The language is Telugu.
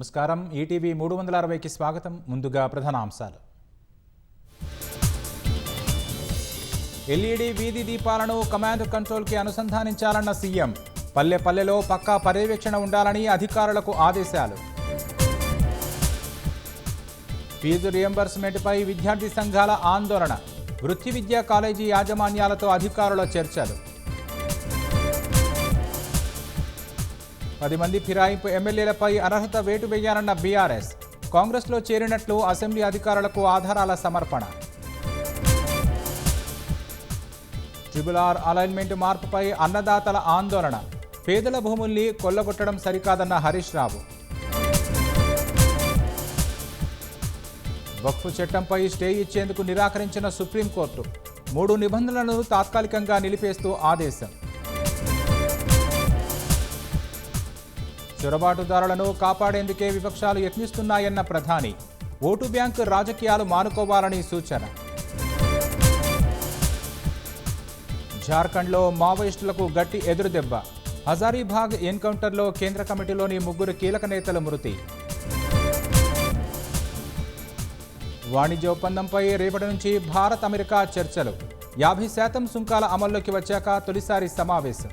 నమస్కారం. ఈటీవీ 360కి స్వాగతం. ముందుగా ప్రధానాంశాలు. ఎల్ఈడి వీధి దీపాలను కమాండ్ కంట్రోల్కి అనుసంధానించాలన్న సీఎం. పల్లె పల్లెలో పక్కా పర్యవేక్షణ ఉండాలని అధికారులకు ఆదేశాలు. ఫీజు రియంబర్స్మెంట్పై విద్యార్థి సంఘాల ఆందోళన. వృత్తి విద్యా కాలేజీ యాజమాన్యాలతో అధికారుల చర్చలు. 10 మంది ఫిరాయింపు ఎమ్మెల్యేలపై అనర్హత వేటు వేయాలన్న బీఆర్ఎస్. కాంగ్రెస్లో చేరినట్లు అసెంబ్లీ అధికారులకు ఆధారాల సమర్పణ. ట్రిబుల్ ఆర్ అలైన్మెంట్ మార్పుపై అన్నదాతల ఆందోళన. పేదల భూముల్ని కొల్లగొట్టడం సరికాదన్న హరీష్ రావు. వక్ఫ్ చట్టంపై స్టే ఇచ్చేందుకు నిరాకరించిన సుప్రీంకోర్టు. 3 నిబంధనలను తాత్కాలికంగా నిలిపేస్తూ ఆదేశం. చొరబాటుదారులను కాపాడేందుకే విపక్షాలు యత్నిస్తున్నాయన్న ప్రధాని. ఓటు బ్యాంకు రాజకీయాలు మానుకోవాలని సూచన. జార్ఖండ్లో మావోయిస్టులకు గట్టి ఎదురుదెబ్బ. హజారీబాగ్ ఎన్కౌంటర్లో కేంద్ర కమిటీలోని 3 కీలక నేతలు మృతి. వాణిజ్య ఒప్పందంపై రేపటి నుంచి భారత్ అమెరికా చర్చలు. 50% సుంకాల అమల్లోకి వచ్చాక తొలిసారి సమావేశం.